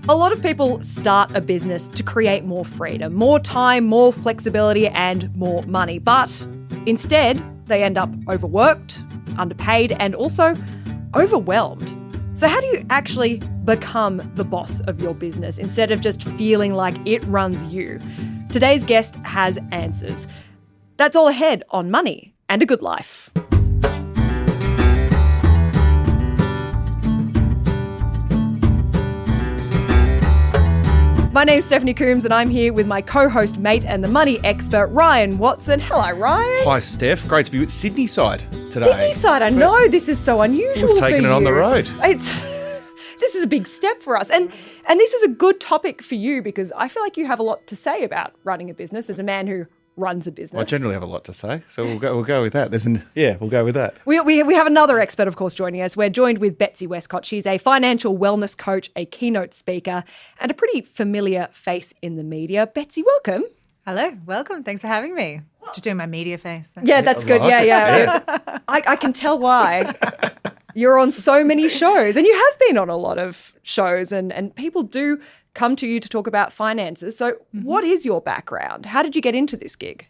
A lot of people start a business to create more freedom, more time, more flexibility, and more money. But instead, they end up overworked, underpaid, and also overwhelmed. So how do you actually become the boss of your business instead of just feeling like it runs you? Today's guest has answers. That's all ahead on Money and a Good Life. My name's Stephanie Coombs and I'm here with my co-host, mate, and the money expert, Ryan Watson. Hello, Ryan. Hi, Steph. Great to be with Sydney side today. Sydney side, I know. This is so unusual. We've taken it on the road. This is a big step for us. And this is a good topic for you because I feel like you have a lot to say about running a business as a man who runs a business. I generally have a lot to say, so we'll go with that. We'll go with that. We have another expert, of course, joining us. We're joined with Betsy Westcott. She's a financial wellness coach, a keynote speaker, and a pretty familiar face in the media. Betsy, welcome. Hello, welcome. Thanks for having me. Just doing my media face. Yeah, that's good. Yeah. I can tell why. You're on so many shows, and you have been on a lot of shows, and people do come to you to talk about finances. So what is your background? How did you get into this gig?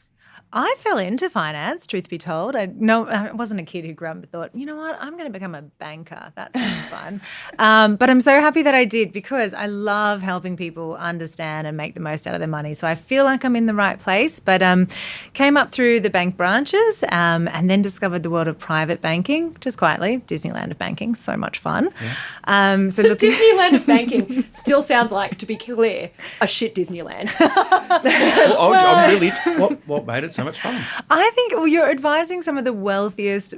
I fell into finance, truth be told. I wasn't a kid who grew up and thought, you know what, I'm going to become a banker. That sounds fun. But I'm so happy that I did because I love helping people understand and make the most out of their money. So I feel like I'm in the right place. But came up through the bank branches and then discovered the world of private banking, just quietly. Disneyland of banking, so much fun. Yeah. Disneyland of banking still sounds like, to be clear, a shit Disneyland. What made it so much fun? I think you're advising some of the wealthiest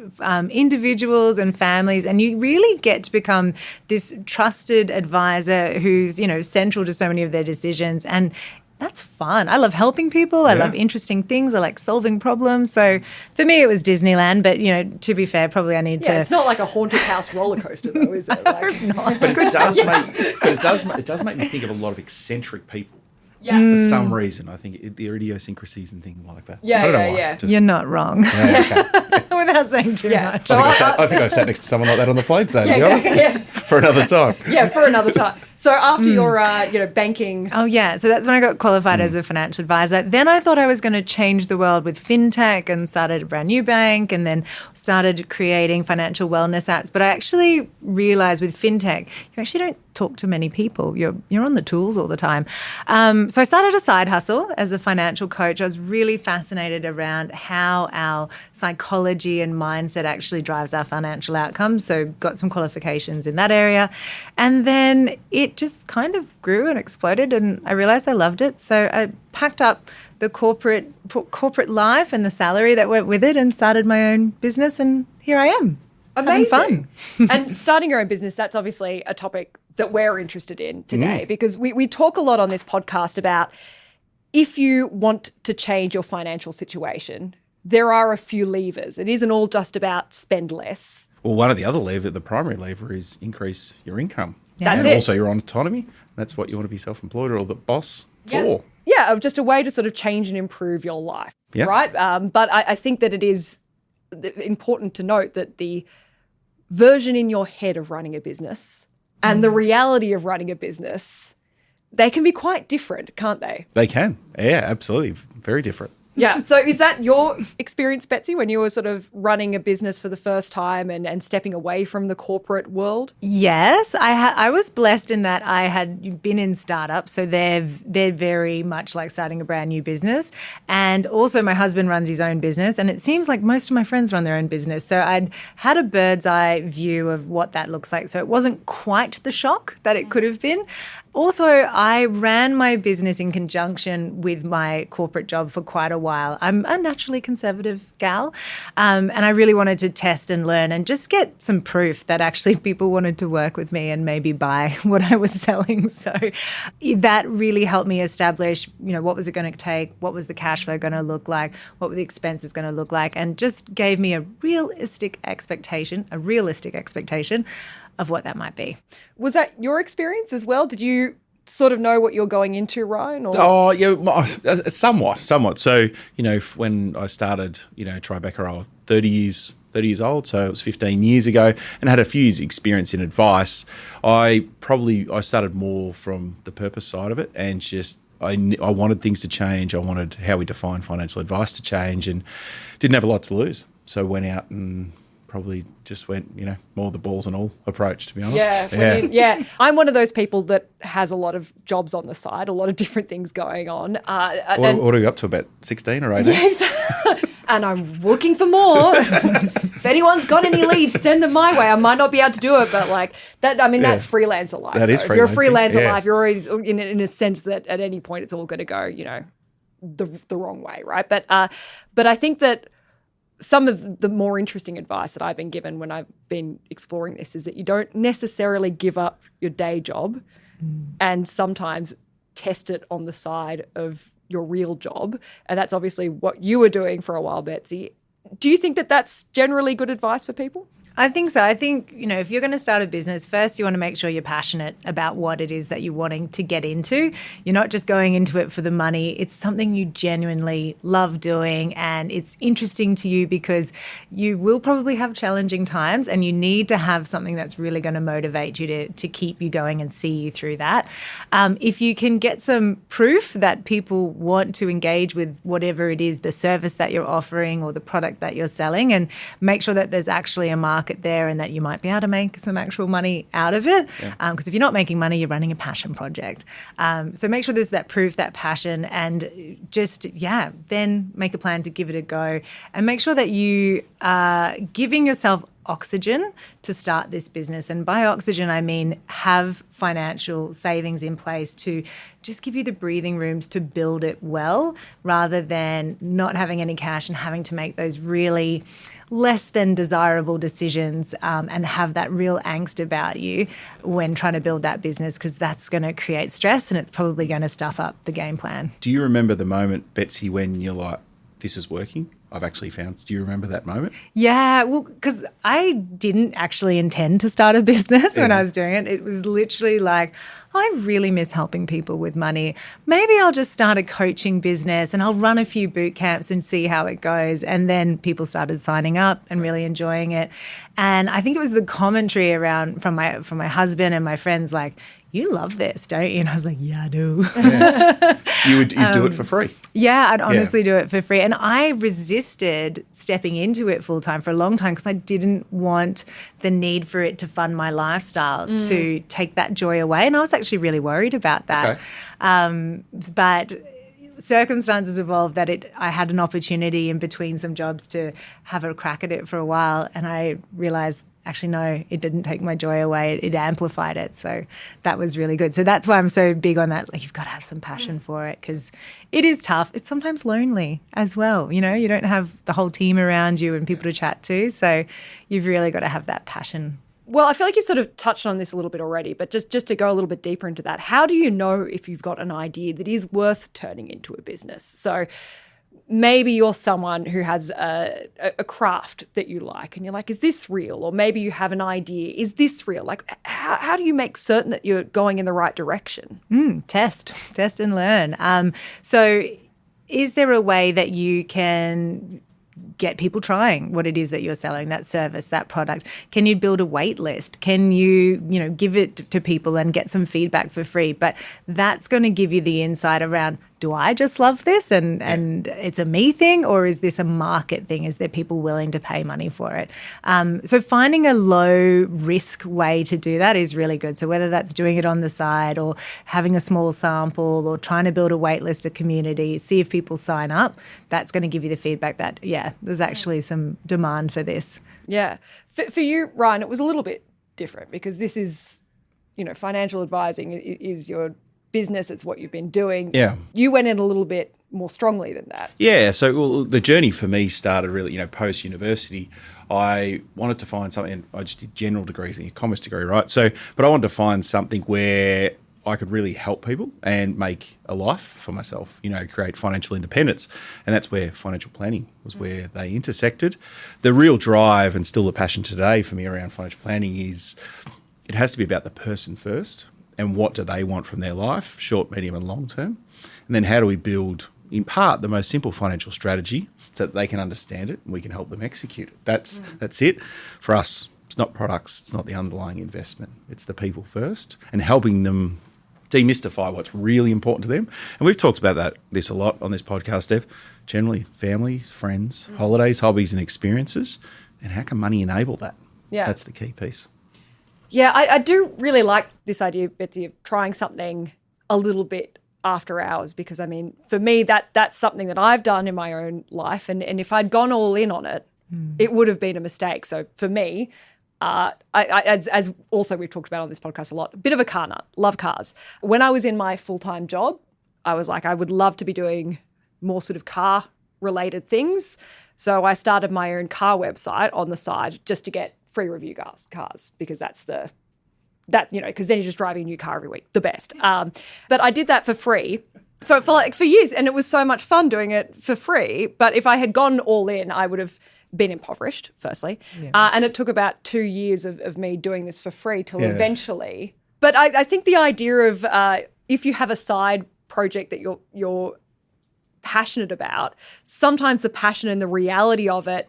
individuals and families, and you really get to become this trusted advisor who's, central to so many of their decisions. And that's fun. I love helping people. I love interesting things. I like solving problems. So for me, it was Disneyland. But, to be fair, probably I need to. Yeah, it's not like a haunted house roller coaster, though, is it? Not. But it does make me think of a lot of eccentric people. Yeah. For some reason, I think the idiosyncrasies and things like that. Yeah, I don't know why. You're not wrong. Yeah, okay. Without saying too much. So I think I sat next to someone like that on the plane today, to be honest. For another time. Yeah, for another time. So after your, banking. Oh, yeah. So that's when I got qualified as a financial advisor. Then I thought I was going to change the world with fintech and started a brand new bank and then started creating financial wellness apps. But I actually realized with fintech, you actually don't talk to many people. You're on the tools all the time. So I started a side hustle as a financial coach. I was really fascinated around how our psychology and mindset actually drives our financial outcomes. So got some qualifications in that area. And then it just kind of grew and exploded and I realized I loved it. So I packed up the corporate life and the salary that went with it and started my own business, and here I am. Amazing. Fun. And starting your own business, that's obviously a topic that we're interested in today because we talk a lot on this podcast about if you want to change your financial situation, there are a few levers. It isn't all just about spend less. Well, one of the other levers, the primary lever, is increase your income. Yeah. That's and it. Also your own autonomy. That's what you want to be self-employed or the boss for. Yeah, just a way to sort of change and improve your life, right? But I think that it is important to note that the version in your head of running a business and the reality of running a business, they can be quite different, can't they? They can. Yeah, absolutely. Very different. Yeah. So is that your experience, Betsy, when you were sort of running a business for the first time and stepping away from the corporate world? Yes. I was blessed in that I had been in startups, so they're very much like starting a brand new business. And also my husband runs his own business, and it seems like most of my friends run their own business. So I'd had a bird's eye view of what that looks like. So it wasn't quite the shock that it could have been. Also, I ran my business in conjunction with my corporate job for quite a while. I'm a naturally conservative gal, and I really wanted to test and learn and just get some proof that actually people wanted to work with me and maybe buy what I was selling. So that really helped me establish, what was it going to take? What was the cash flow going to look like? What were the expenses going to look like? And just gave me a realistic expectation of what that might be. Was that your experience as well? Did you sort of know what you're going into, Ryan? Or? Oh, yeah, somewhat. So, when I started, Tribeca, I was 30 years 30 years old, so it was 15 years ago, and had a few years' experience in advice. I started more from the purpose side of it, and just I wanted things to change. I wanted how we define financial advice to change, and didn't have a lot to lose. So went out and probably just went, more the balls and all approach, to be honest. Yeah. I'm one of those people that has a lot of jobs on the side, a lot of different things going on. What are you up to, about 16 or 18? Yes. And I'm looking for more. If anyone's got any leads, send them my way. I might not be able to do it, but that's freelancer life. That is If you're a freelancing, freelancer yes. life, you're already in a sense that at any point it's all going to go, the wrong way, right? But I think that some of the more interesting advice that I've been given when I've been exploring this is that you don't necessarily give up your day job and sometimes test it on the side of your real job. And that's obviously what you were doing for a while, Betsy. Do you think that that's generally good advice for people? I think so. I think, if you're going to start a business, first you want to make sure you're passionate about what it is that you're wanting to get into. You're not just going into it for the money. It's something you genuinely love doing, and it's interesting to you because you will probably have challenging times, and you need to have something that's really going to motivate you to keep you going and see you through that. If you can get some proof that people want to engage with whatever it is, the service that you're offering or the product that you're selling, and make sure that there's actually a market there and that you might be able to make some actual money out of it. Because if you're not making money, you're running a passion project. So make sure there's that proof, that passion, and just, then make a plan to give it a go, and make sure that you are giving yourself oxygen to start this business. And by oxygen, I mean have financial savings in place to just give you the breathing rooms to build it well, rather than not having any cash and having to make those really less than desirable decisions and have that real angst about you when trying to build that business, because that's going to create stress and it's probably going to stuff up the game plan. Do you remember the moment, Betsy, when you're like, this is working? I've actually found. Do you remember that moment? Yeah, well, because I didn't actually intend to start a business when I was doing it. It was literally like, I really miss helping people with money. Maybe I'll just start a coaching business and I'll run a few boot camps and see how it goes. And then people started signing up and really enjoying it. And I think it was the commentary around from my husband and my friends, like, you love this, don't you? And I was like, yeah, I do. Yeah. You'd do it for free. Yeah, I'd honestly do it for free. And I resisted stepping into it full time for a long time because I didn't want the need for it to fund my lifestyle to take that joy away. And I was actually really worried about that. Okay. But circumstances evolved that I had an opportunity in between some jobs to have a crack at it for a while. And I realized, actually, no, it didn't take my joy away. It amplified it. So that was really good. So that's why I'm so big on that. Like, you've got to have some passion for it because it is tough. It's sometimes lonely as well. You don't have the whole team around you and people to chat to. So you've really got to have that passion. Well, I feel like you sort of touched on this a little bit already, but just to go a little bit deeper into that, how do you know if you've got an idea that is worth turning into a business? So maybe you're someone who has a craft that you like and you're like, is this real? Or maybe you have an idea, is this real? Like, how do you make certain that you're going in the right direction? Test and learn. So is there a way that you can get people trying what it is that you're selling, that service, that product? Can you build a wait list? Can you, give it to people and get some feedback for free? But that's going to give you the insight around, do I just love this and it's a me thing, or is this a market thing? Is there people willing to pay money for it? So finding a low risk way to do that is really good. So whether that's doing it on the side or having a small sample or trying to build a wait list, a community, see if people sign up, that's going to give you the feedback that, there's actually some demand for this. Yeah. For you, Ryan, it was a little bit different because this is, financial advising is your business. It's what you've been doing. Yeah. You went in a little bit more strongly than that. Yeah. So the journey for me started really, post-university. I wanted to find something. I just did general degrees, a commerce degree, right? So, but I wanted to find something where I could really help people and make a life for myself, create financial independence. And that's where financial planning was where they intersected. The real drive and still the passion today for me around financial planning is it has to be about the person first and what do they want from their life, short, medium and long term. And then how do we build, in part, the most simple financial strategy so that they can understand it and we can help them execute it. That's it. For us, it's not products, it's not the underlying investment. It's the people first and helping them demystify what's really important to them. And we've talked about this a lot on this podcast, Steph. Generally, family, friends, holidays, hobbies and experiences. And how can money enable that? Yeah. That's the key piece. Yeah, I do really like this idea, Betsy, of trying something a little bit after hours, because, I mean, for me, that's something that I've done in my own life. And if I'd gone all in on it, it would have been a mistake. So for me, as also we've talked about on this podcast a lot, a bit of a car nut, love cars. When I was in my full-time job, I was like, I would love to be doing more sort of car-related things. So I started my own car website on the side just to get free review cars, because because then you're just driving a new car every week, the best. But I did that for free for years, and it was so much fun doing it for free. But if I had gone all in, I would have been impoverished, firstly. Yeah. And it took about 2 years of me doing this for free till eventually. But I think the idea of if you have a side project that you're passionate about, sometimes the passion and the reality of it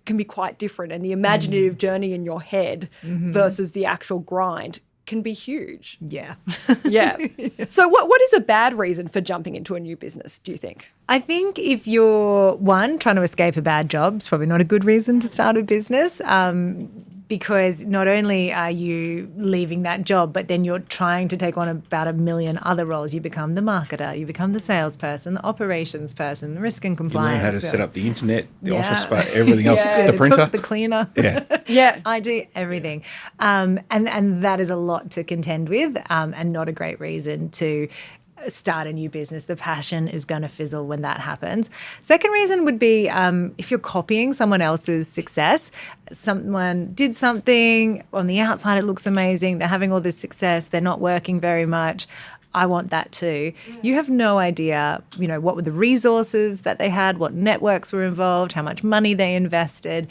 can be quite different, and the imaginative journey in your head versus the actual grind can be huge. Yeah. Yeah. So what is a bad reason for jumping into a new business, do you think? I think if you're, one, trying to escape a bad job, it's probably not a good reason to start a business, because not only are you leaving that job, but then you're trying to take on about a million other roles. You become the marketer, you become the salesperson, the operations person, the risk and compliance. You learn how to set up the internet, the office space, everything else, the printer. Cook, the cleaner. Yeah. Yeah. I do everything. And that is a lot to contend with, and not a great reason to start a new business. The passion is going to fizzle when that happens. Second reason would be if you're copying someone else's success. Someone did something on the outside, it looks amazing. They're having all this success. They're not working very much. I want that too. You have no idea, what were the resources that they had, what networks were involved, how much money they invested.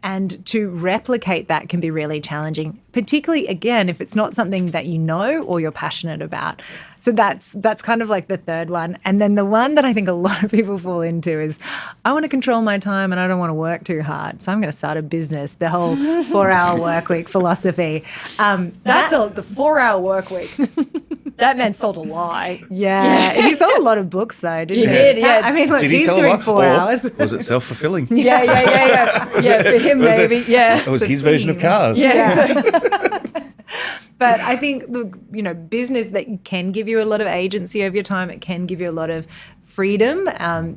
And to replicate that can be really challenging, particularly, again, if it's not something that you know or you're passionate about. So that's kind of like the third one. And then the one that I think a lot of people fall into is, I want to control my time and I don't want to work too hard, so I'm going to start a business, the whole 4-hour work week philosophy. That's the 4-hour work week. That man sold a lie. Yeah. He sold a lot of books, though, didn't he? He did, yeah. I mean, look, Did he he's sell doing a lot? 4 hours. Was it self-fulfilling? Yeah. Yeah, for him, maybe. Yeah. It was his version of cars. Yeah. But I think, look, business that can give you a lot of agency over your time. It can give you a lot of freedom.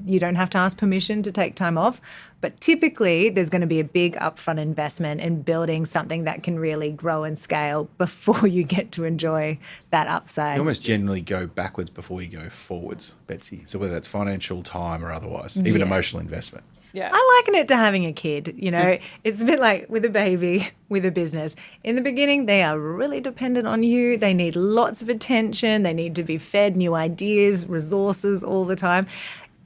You don't have to ask permission to take time off. But typically, there's going to be a big upfront investment in building something that can really grow and scale before you get to enjoy that upside. You almost generally go backwards before you go forwards, Betsy. So whether that's financial, time or otherwise, even emotional investment. Yeah. I liken it to having a kid. It's a bit like with a baby, with a business. In the beginning, they are really dependent on you. They need lots of attention. They need to be fed new ideas, resources all the time.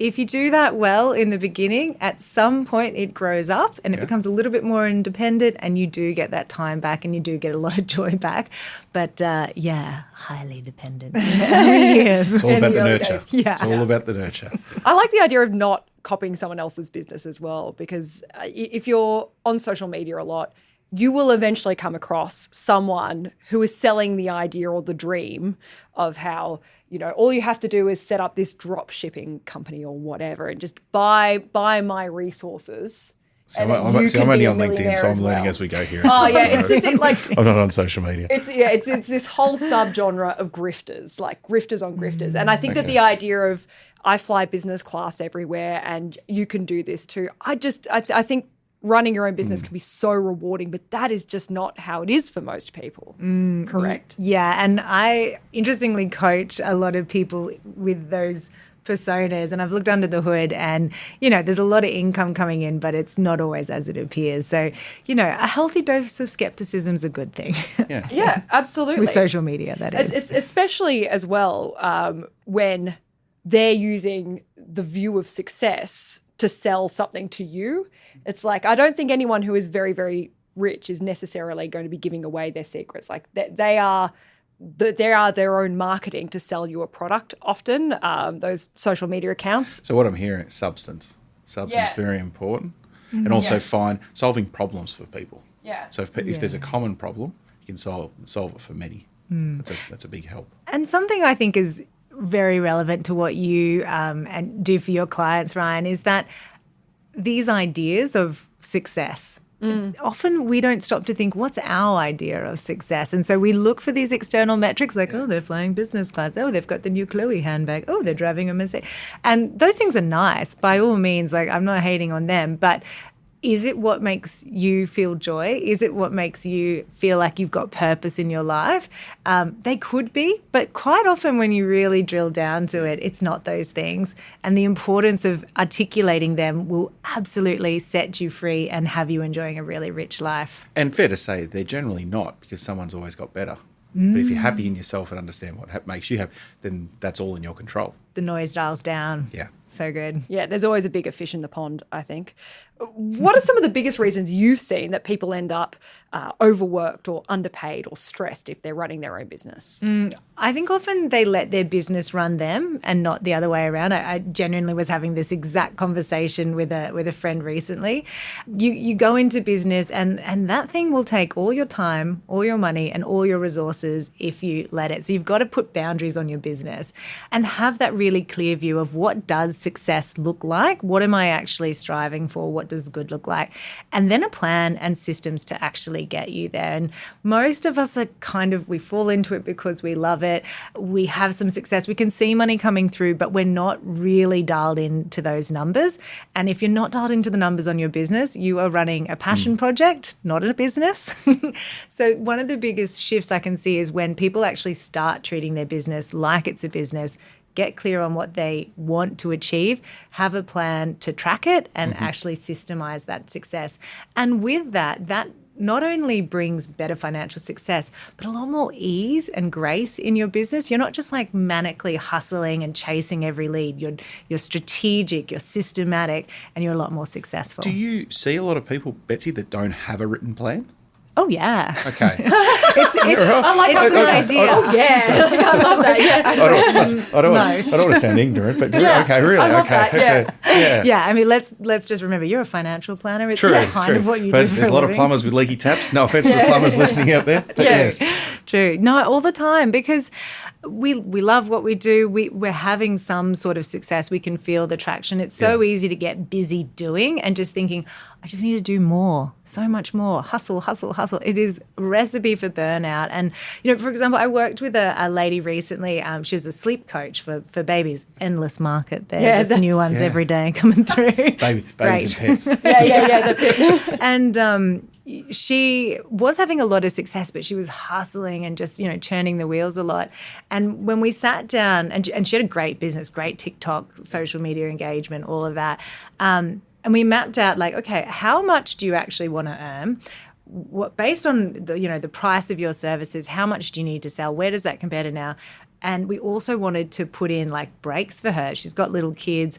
If you do that well in the beginning, at some point it grows up and it becomes a little bit more independent, and you do get that time back and you do get a lot of joy back. But highly dependent. It's all about the nurture. Yeah. It's all about the nurture. I like the idea of not copying someone else's business as well, because if you're on social media a lot, you will eventually come across someone who is selling the idea or the dream of how, all you have to do is set up this drop shipping company or whatever and just buy my resources. So I'm only on LinkedIn, so I'm learning as we go here. Oh yeah, it's like I'm not on social media. It's this whole subgenre of grifters, like grifters on grifters, and I think that the idea of I fly business class everywhere and you can do this too. I think running your own business can be so rewarding, but that is just not how it is for most people. Correct. Yeah, and I interestingly coach a lot of people with those personas, and I've looked under the hood and, there's a lot of income coming in, but it's not always as it appears. So, a healthy dose of skepticism is a good thing. Yeah, absolutely. With social media, that is. It's especially as well when they're using the view of success to sell something to you. It's like, I don't think anyone who is very, very rich is necessarily going to be giving away their secrets. Like they are their own marketing to sell you a product often, those social media accounts. So what I'm hearing is substance. Substance very important. And also solving problems for people. Yeah. So if there's a common problem, you can solve it for many. That's a big help. And something I think is very relevant to what you and do for your clients, Ryan, is that these ideas of success, often we don't stop to think, what's our idea of success? And so we look for these external metrics like, oh, they're flying business class. Oh, they've got the new Chloe handbag. Oh, they're driving a Mercedes. And those things are nice by all means. Like, I'm not hating on them, but is it what makes you feel joy? Is it what makes you feel like you've got purpose in your life? They could be, but quite often when you really drill down to it, it's not those things. And the importance of articulating them will absolutely set you free and have you enjoying a really rich life. And fair to say, they're generally not, because someone's always got better. But if you're happy in yourself and understand what makes you happy, then that's all in your control. The noise dials down. Yeah. So good. Yeah, there's always a bigger fish in the pond, I think. What are some of the biggest reasons you've seen that people end up overworked or underpaid or stressed if they're running their own business? I think often they let their business run them and not the other way around. I genuinely was having this exact conversation with a friend recently. You go into business and that thing will take all your time, all your money and all your resources if you let it. So you've got to put boundaries on your business and have that really clear view of what does success look like? What am I actually striving for? What does good look like? And then a plan and systems to actually get you there. And most of us are we fall into it because we love it. We have some success. We can see money coming through, but we're not really dialed into those numbers. And if you're not dialed into the numbers on your business, you are running a passion project, not a business. So one of the biggest shifts I can see is when people actually start treating their business like it's a business, get clear on what they want to achieve, have a plan to track it and actually systemize that success. And with that not only brings better financial success, but a lot more ease and grace in your business. You're not just like manically hustling and chasing every lead. You're strategic, you're systematic, and you're a lot more successful. Do you see a lot of people, Betsy, that don't have a written plan? Oh, yeah. Okay. I like it's an idea. Oh, yeah. I love that. Yeah. I don't want to sound ignorant, but okay, really? I love Okay. that, Yeah. Yeah, I mean, let's just remember, you're a financial planner. It's True. kind of what you but do for there's a lot of plumbers with leaky taps. No offense to the plumbers listening out there. But yes. True. No, all the time, because we love what we do. We're having some sort of success. We can feel the traction. It's so easy to get busy doing and just thinking, I just need to do more, so much more. Hustle, hustle, hustle. It is a recipe for burnout. And, for example, I worked with a lady recently. She was a sleep coach for babies. Endless market there. Yeah, Just new ones every day coming through. Babies and pets. Yeah, that's it. And she was having a lot of success, but she was hustling and just, churning the wheels a lot. And when we sat down, and she had a great business, great TikTok, social media engagement, all of that. And we mapped out like, okay, how much do you actually want to earn? What, based on the price of your services, how much do you need to sell? Where does that compare to now? And we also wanted to put in like breaks for her. She's got little kids.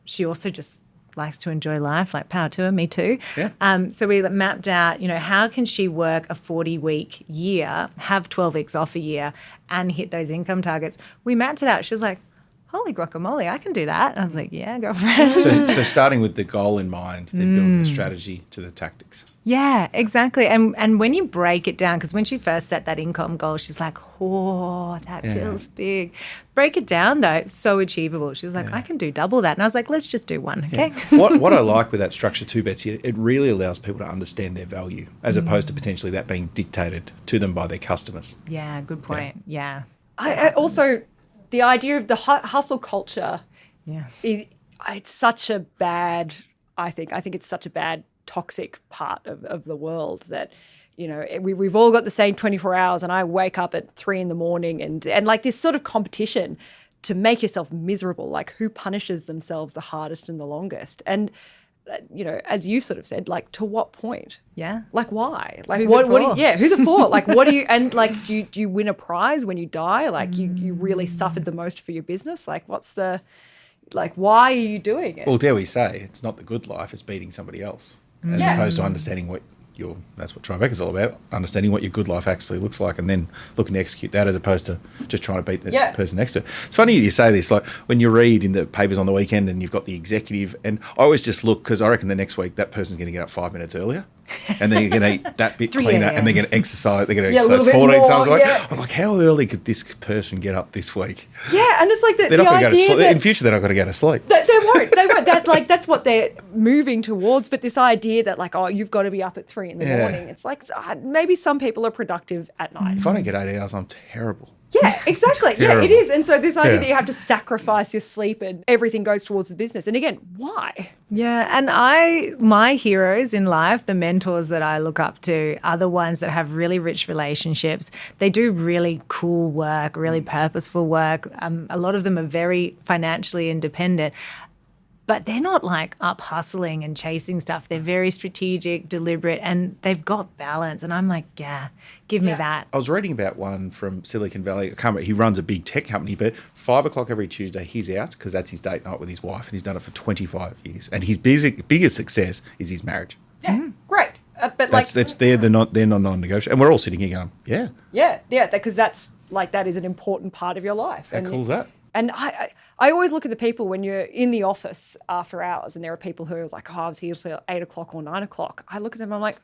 She also just likes to enjoy life, like power to her, me too. Yeah. So we mapped out, how can she work a 40-week year, have 12 weeks off a year and hit those income targets? We mapped it out. She was like, holy guacamole, I can do that. And I was like, yeah, girlfriend. So starting with the goal in mind, then building a strategy to the tactics. Yeah, exactly. And when you break it down, because when she first set that income goal, she's like, oh, that feels big. Break it down, though, so achievable. She's like, I can do double that. And I was like, let's just do one, okay? What I like with that structure too, Betsy, it really allows people to understand their value as opposed to potentially that being dictated to them by their customers. Yeah, good point. Yeah. I also, the idea of the hustle culture, it's such a bad, I think it's such a bad toxic part of the world that, we've all got the same 24 hours and I wake up at 3 a.m. and like this sort of competition to make yourself miserable, like who punishes themselves the hardest and the longest. And, as you sort of said, like to what point? Yeah. Like why? Like who's what it for? who's it for? Like what do you, and like do you win a prize when you die? Like you really suffered the most for your business? Like why are you doing it? Well, dare we say, it's not the good life, it's beating somebody else as opposed to understanding that's what Tribeca's all about, understanding what your good life actually looks like and then looking to execute that as opposed to just trying to beat the person next to it. It's funny you say this, like when you read in the papers on the weekend and you've got the executive, and I always just look because I reckon the next week that person's going to get up 5 minutes earlier and then you're going to eat that bit cleaner and they're going to exercise. They're going to exercise 14 times a week. I'm like, how early could this person get up this week? Yeah, and it's like they're not going to go to sleep. In future, they're not going to go to sleep. They won't. That's what they're moving towards. But this idea that like, oh, you've got to be up at 3 in the morning. It's like maybe some people are productive at night. If I don't get 8 hours, I'm terrible. Yeah, exactly. Yeah, it is. And so this idea that you have to sacrifice your sleep and everything goes towards the business. And again, why? Yeah, and my heroes in life, the mentors that I look up to, are the ones that have really rich relationships. They do really cool work, really purposeful work. A lot of them are very financially independent. But they're not like up hustling and chasing stuff. They're very strategic, deliberate, and they've got balance. And I'm like, yeah, give me that. I was reading about one from Silicon Valley. I can't remember, he runs a big tech company, but 5 o'clock every Tuesday, he's out because that's his date night with his wife, and he's done it for 25 years. And his biggest success is his marriage. Yeah, great. But like they're non-negotiable, and we're all sitting here going, because that's like that is an important part of your life. How cool is that? And I always look at the people when you're in the office after hours and there are people who are like, oh, I was here till 8 o'clock or 9 o'clock. I look at them and I'm like,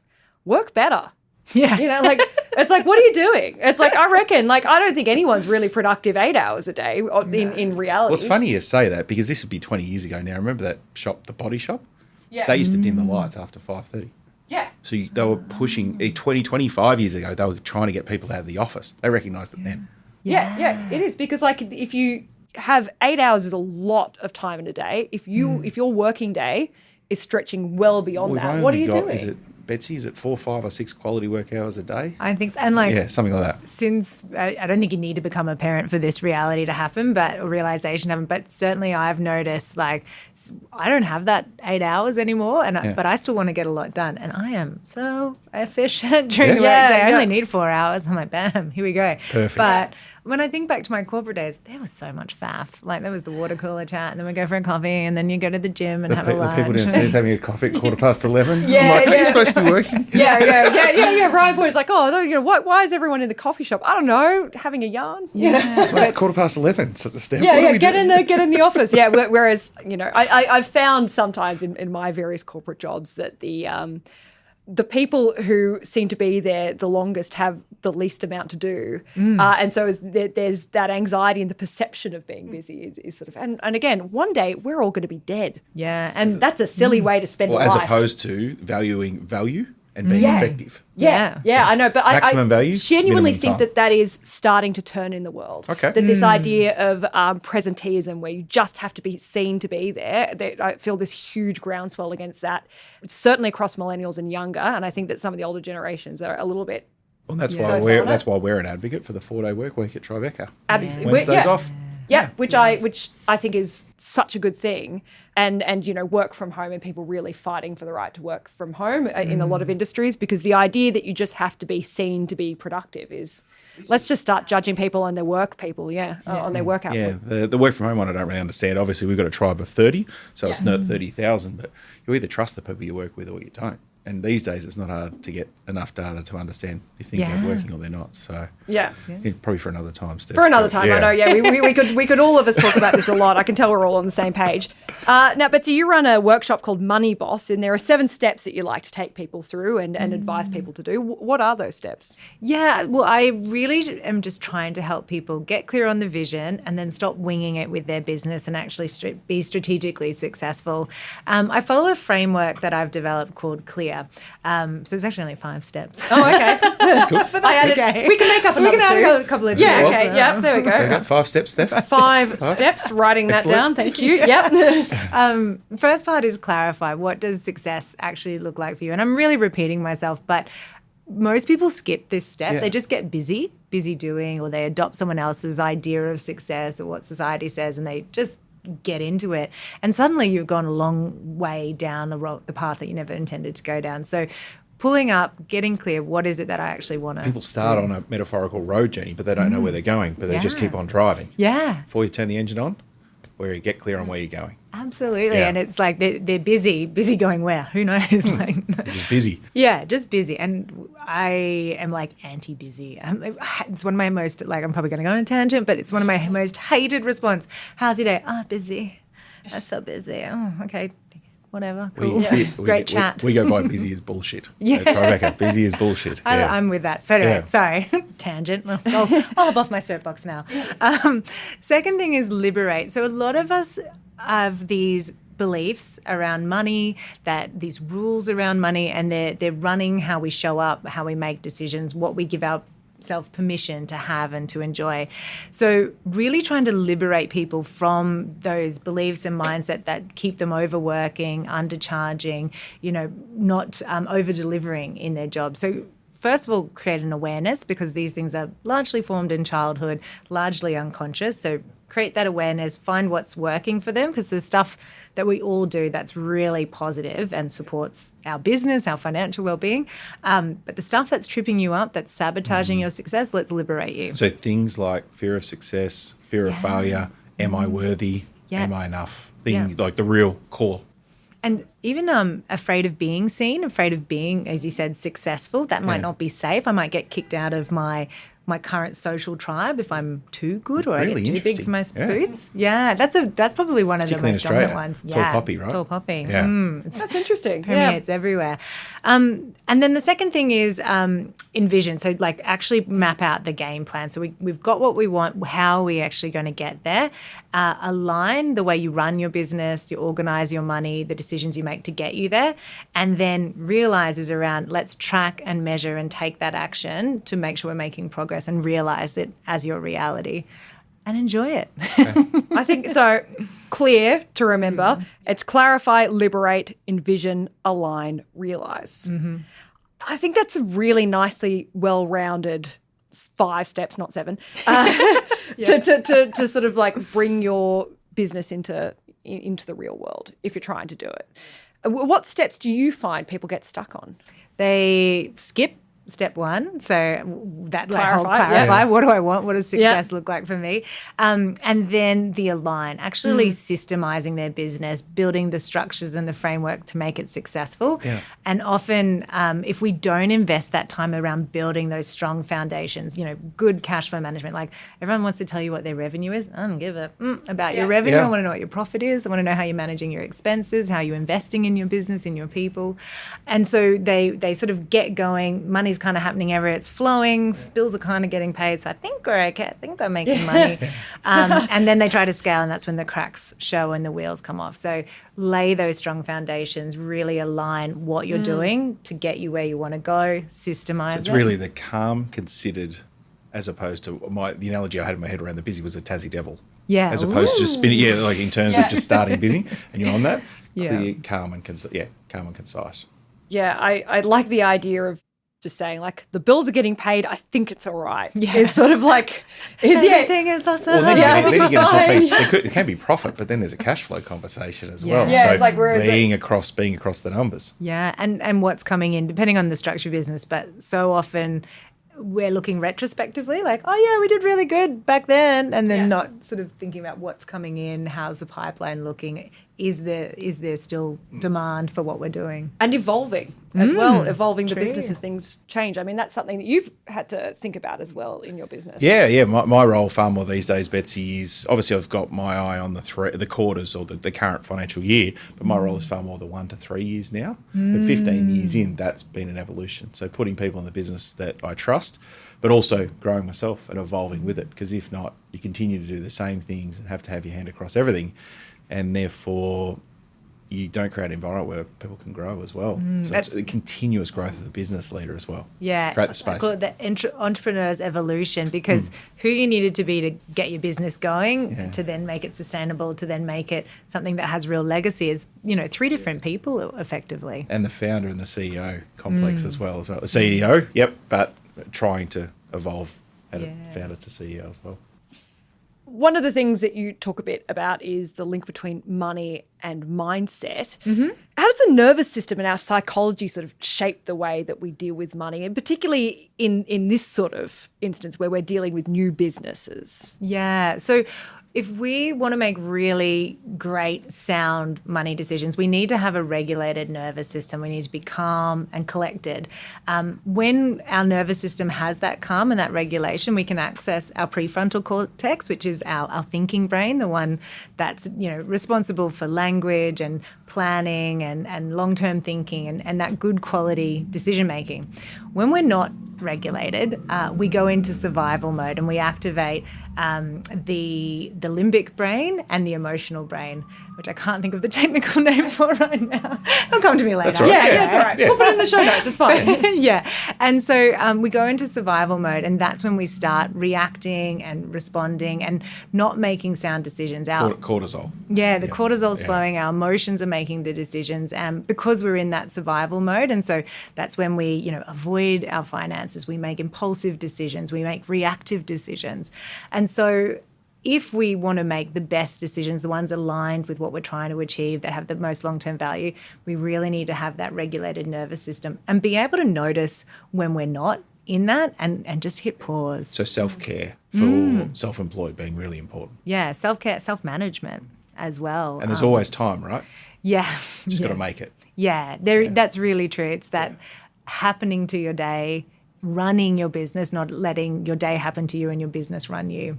work better. Yeah. You know, like, it's like, what are you doing? It's like, I reckon, like, I don't think anyone's really productive 8 hours a day in reality. Well, it's funny you say that because this would be 20 years ago now. Remember that shop, the Body Shop? Yeah. They used to dim the lights after 5:30. Yeah. So they were pushing, 25 years ago, they were trying to get people out of the office. They recognised it then. Yeah, it is. Because, like, if you have 8 hours is a lot of time in a day. If your working day is stretching well beyond that, what are you doing? Is it, Betsy, is it 4, 5 or 6 quality work hours a day? I think so. And like, something like that. Since I don't think you need to become a parent for this reality to happen, or realization to happen. But certainly I've noticed like I don't have that 8 hours anymore, but I still want to get a lot done. And I am so efficient during the workday. I only need 4 hours. I'm like, bam, here we go. Perfect. But when I think back to my corporate days, there was so much faff. Like there was the water cooler chat, and then we go for a coffee, and then you go to the gym and have a lunch. The people downstairs having a coffee at 11:15. Yeah, I'm like, are you supposed to be working? Yeah. Ryan Boy's like, oh, you know, why is everyone in the coffee shop? I don't know, having a yarn. Yeah, it's like 11:15. So Steph, get in the office. Yeah. Whereas, you know, I've found sometimes in my various corporate jobs that the people who seem to be there the longest have the least amount to do. And so there's that anxiety and the perception of being busy is sort of, and again, one day we're all going to be dead. Yeah. And that's a silly way to spend life. As opposed to valuing value and being effective. Yeah, I know. But Maximum value, I genuinely minimum think that is starting to turn in the world. Okay. That this idea of presenteeism where you just have to be seen to be there, I feel this huge groundswell against that. It's certainly across millennials and younger, and I think that some of the older generations are a little bit. Well, that's why we're an advocate for the 4-day work week at Tribeca. Absolutely. Wednesdays off. Yeah, which I think is such a good thing, and you know, work from home and people really fighting for the right to work from home in a lot of industries, because the idea that you just have to be seen to be productive is, let's just start judging people on their work on their work output. Yeah, the work from home one I don't really understand. Obviously, we've got a tribe of 30, so it's not 30,000, but you either trust the people you work with or you don't. And these days, it's not hard to get enough data to understand if things are working or they're not. So probably for another time, Steph. For another time, I know. Yeah, we could all of us talk about this a lot. I can tell we're all on the same page. Now, Betsy, you run a workshop called Money Boss, and there are 7 steps that you like to take people through and advise people to do. What are those steps? Yeah, well, I really am just trying to help people get clear on the vision and then stop winging it with their business and actually be strategically successful. I follow a framework that I've developed called CLEAR. So it's actually only 5 steps. Oh, okay. Cool. But okay. We can make up another 2. Add a couple of 2. Yeah, okay. Yep, there we go. 5 steps, Steph. 5 steps, writing that down. Thank you. Yep. First part is clarify. What does success actually look like for you? And I'm really repeating myself, but most people skip this step. Yeah. They just get busy doing, or they adopt someone else's idea of success or what society says, and they just get into it, and suddenly you've gone a long way down the path that you never intended to go down. So pulling up, getting clear, what is it that I actually want to People start on a metaphorical road journey, but they don't know where they're going, but they just keep on driving. Yeah. Before you turn the engine on, where you get clear on where you're going. Absolutely. Yeah. And it's like they're busy going where? Who knows? Like, You're just busy. yeah, just busy. And I am like anti-busy. It's one of my most, like, I'm probably going to go on a tangent, but it's one of my most hated response. How's your day? Oh, busy. I'm so busy. Oh, okay. Whatever. Cool. Great chat. We go by busy as bullshit. Yeah. That's Rebecca. Busy as bullshit. Yeah. I'm with that. So anyway, Yeah. sorry, tangent. I'll hop off my soapbox now. Second thing is liberate. So a lot of us have these beliefs around money, that these rules around money, and they're running how we show up, how we make decisions, what we give ourselves permission to have and to enjoy. So really trying to liberate people from those beliefs and mindset that keep them overworking, undercharging, not over-delivering in their job. So first of all, create an awareness, because these things are largely formed in childhood, largely unconscious. So create that awareness, find what's working for them, because there's stuff that we all do that's really positive and supports our business, our financial well-being. But the stuff that's tripping you up, that's sabotaging your success, let's liberate you. So things like fear of success, fear of failure, am I worthy, Yeah. am I enough? Things like the real core. And even afraid of being seen, afraid of being, as you said, successful. That might not be safe. I might get kicked out of my current social tribe if I'm too good, or Really I get too big for my interesting. boots. Yeah, that's probably one of the Particularly in most dominant Australia. ones. Tall poppy, right? Tall poppy. Yeah. That's interesting. Permeates everywhere. And then the second thing is envision. So like actually map out the game plan. So we've got what we want. How are we actually going to get there? Align the way you run your business, you organize your money, the decisions you make to get you there. And then realize is around, let's track and measure and take that action to make sure we're making progress and realize it as your reality and enjoy it. I think so. Clear to remember. It's clarify, liberate, envision, align, realize. I think that's a really nicely well-rounded 5 steps, not 7, to sort of like bring your business into the real world if you're trying to do it. What steps do you find people get stuck on? They skip step 1. So that Clarify, clarify. What do I want? What does success look like for me? And then the align, actually systemizing their business, building the structures and the framework to make it successful. Yeah. And often if we don't invest that time around building those strong foundations, good cash flow management, like everyone wants to tell you what their revenue is. I don't give a about your revenue. Yeah. I want to know what your profit is. I want to know how you're managing your expenses, how you're investing in your business, in your people. And so they sort of get going. Money's kind of happening everywhere. It's flowing. Bills are kind of getting paid. So I think we're okay. I think they're making money. And then they try to scale, and that's when the cracks show and the wheels come off. So lay those strong foundations, really align what you're doing to get you where you want to go, systemize So it's it. really the calm, considered, as opposed to the analogy I had in my head around the busy was a Tassie devil. Yeah. As opposed to just spinning, like in terms of just starting busy and you're on that. Yeah. Clear, calm and concise. Yeah, I like the idea of just saying like the bills are getting paid. I think it's all right. Yeah. It's sort of like Everything is awesome. Well, then Yeah, you I get into a think piece. It can be profit, but then there's a cash flow conversation as well. Yeah, So it's like, where is being across the numbers. Yeah, and what's coming in, depending on the structure of business, but so often we're looking retrospectively like, oh yeah, we did really good back then, and then not sort of thinking about what's coming in, how's the pipeline looking, is there still demand for what we're doing? and evolving as well, evolving the true. business as things change. I mean, that's something that you've had to think about as well in your business. Yeah. My role far more these days, Betsy, is obviously I've got my eye on the quarters or the current financial year, but my role is far more the 1 to 3 years now. But 15 years in, that's been an evolution. So putting people in the business that I trust, but also growing myself and evolving with it. Because if not, you continue to do the same things and have to have your hand across everything. And therefore, you don't create an environment where people can grow as well. So it's the continuous growth of the business leader as well. Yeah, Create the space. I call it the entrepreneur's evolution, because who you needed to be to get your business going, to then make it sustainable, to then make it something that has real legacy is, 3 different people effectively. And the founder and the CEO complex as well. The CEO, but trying to evolve at a founder to CEO as well. One of the things that you talk a bit about is the link between money and mindset. How does the nervous system and our psychology sort of shape the way that we deal with money, and particularly in this sort of instance where we're dealing with new businesses? Yeah. So If we want to make really great, sound money decisions, we need to have a regulated nervous system. We need to be calm and collected. When our nervous system has that calm and that regulation, we can access our prefrontal cortex, which is our thinking brain, the one that's responsible for language and planning and long-term thinking and that good quality decision making. When we're not regulated, we go into survival mode and we activate the limbic brain and the emotional brain, which I can't think of the technical name for right now. It'll come to me later. That's all right. Yeah, it's all right. We'll put it in the show notes. It's fine. Yeah. And so we go into survival mode, and that's when we start reacting and responding and not making sound decisions. Cortisol. Yeah, the cortisol's flowing, our emotions are making the decisions, because we're in that survival mode. And so that's when we, avoid our finances, we make impulsive decisions, we make reactive decisions. And so if we want to make the best decisions, the ones aligned with what we're trying to achieve that have the most long-term value, we really need to have that regulated nervous system and be able to notice when we're not in that and just hit pause. So self-care for self-employed being really important. Yeah, self-care, self-management as well. And there's always time, right? Yeah. Just got to make it. Yeah, that's really true. It's that happening to your day, running your business, not letting your day happen to you and your business run you,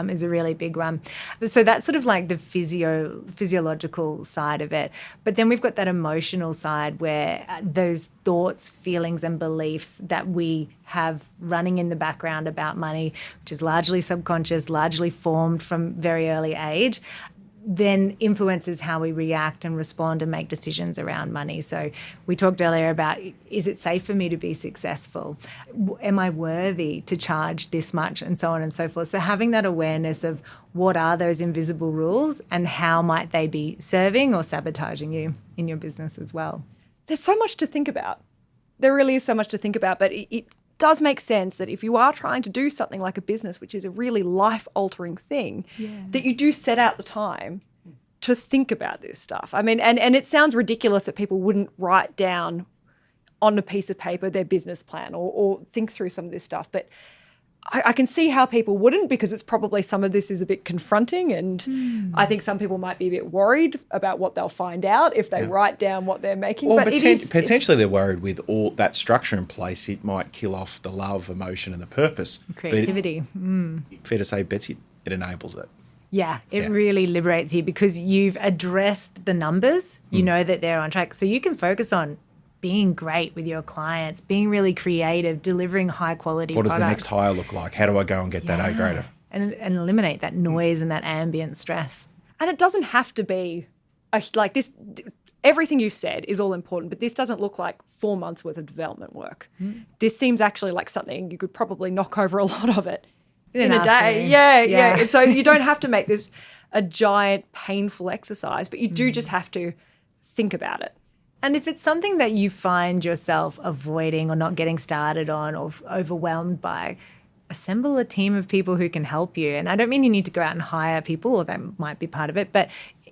is a really big one. So that's sort of like the physiological side of it. But then we've got that emotional side where those thoughts, feelings and beliefs that we have running in the background about money, which is largely subconscious, largely formed from very early age, then influences how we react and respond and make decisions around money. So we talked earlier about, is it safe for me to be successful? Am I worthy to charge this much? And so on and so forth. So having that awareness of what are those invisible rules and how might they be serving or sabotaging you in your business as well. There's so much to think about. There really is so much to think about, but it does make sense that if you are trying to do something like a business, which is a really life-altering thing, that you do set out the time to think about this stuff. I mean, and it sounds ridiculous that people wouldn't write down on a piece of paper their business plan or think through some of this stuff, but I can see how people wouldn't, because it's probably some of this is a bit confronting, and I think some people might be a bit worried about what they'll find out if they write down what they're making. Well, but potentially they're worried with all that structure in place, it might kill off the love, emotion and the purpose. Creativity. Fair to say, Betsy, it enables it. Yeah, it really liberates you because you've addressed the numbers. You know that they're on track. So you can focus on being great with your clients, being really creative, delivering high quality products. What does the next hire look like? How do I go and get that A grader? And eliminate that noise and that ambient stress. And it doesn't have to be like this. Everything you've said is all important, but this doesn't look like 4 months worth of development work. This seems actually like something you could probably knock over a lot of it in a day. Yeah. And so you don't have to make this a giant, painful exercise, but you do just have to think about it. And if it's something that you find yourself avoiding or not getting started on or overwhelmed by, assemble a team of people who can help you. And I don't mean you need to go out and hire people, or that might be part of it, but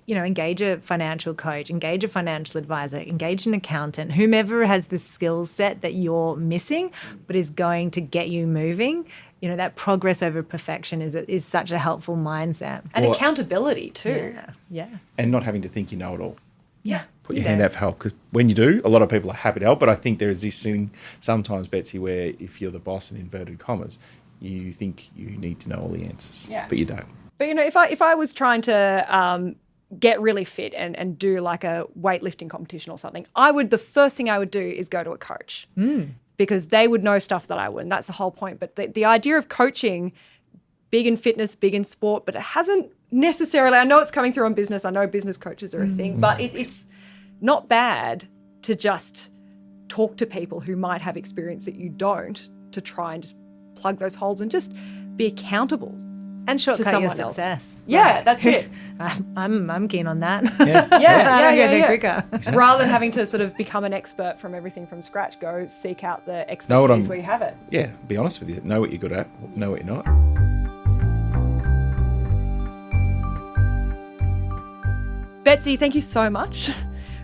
engage a financial coach, engage a financial advisor, engage an accountant, whomever has the skill set that you're missing but is going to get you moving. That progress over perfection is such a helpful mindset. And accountability too. Yeah. And not having to think you know it all. Yeah. Put your hand out for help, because when you do, a lot of people are happy to help. But I think there is this thing sometimes, Betsy, where if you're the boss in inverted commas, you think you need to know all the answers, but you don't. But if I was trying to get really fit and do like a weightlifting competition or something, the first thing I would do is go to a coach because they would know stuff that I wouldn't. That's the whole point. But the idea of coaching, big in fitness, big in sport, but it hasn't necessarily, I know it's coming through on business. I know business coaches are a thing, but it's not bad to just talk to people who might have experience that you don't, to try and just plug those holes and just be accountable. And shortcut your success. Else. Yeah, that's it. I'm keen on that. Yeah. Quicker. Exactly. Rather than having to sort of become an expert from everything from scratch, go seek out the expertise where you have it. Yeah, be honest with you. Know what you're good at, know what you're not. Betsy, thank you so much.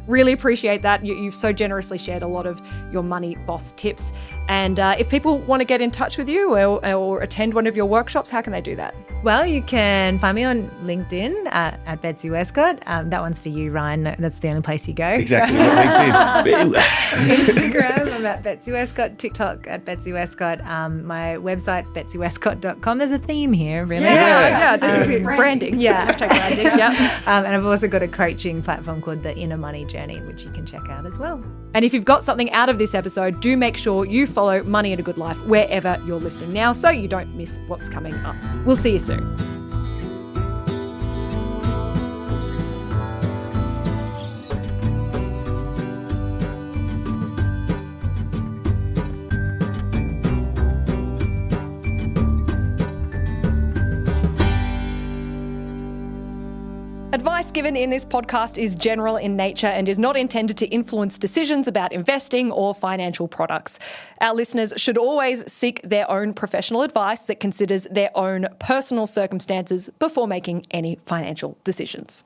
Really appreciate that. You've so generously shared a lot of your money boss tips. And if people want to get in touch with you or attend one of your workshops, how can they do that? Well, you can find me on LinkedIn at Betsy Westcott. That one's for you, Ryan. That's the only place you go. Exactly. LinkedIn. Instagram, I'm at Betsy Westcott. TikTok at Betsy Westcott. My website's betsywestcott.com. There's a theme here, really. Yeah, this is branding. Yeah. Hashtag branding, yeah. And I've also got a coaching platform called The Inner Money Journey, which you can check out as well. And if you've got something out of this episode, do make sure you follow Money and a Good Life wherever you're listening now so you don't miss what's coming up. We'll see you soon. Advice given in this podcast is general in nature and is not intended to influence decisions about investing or financial products. Our listeners should always seek their own professional advice that considers their own personal circumstances before making any financial decisions.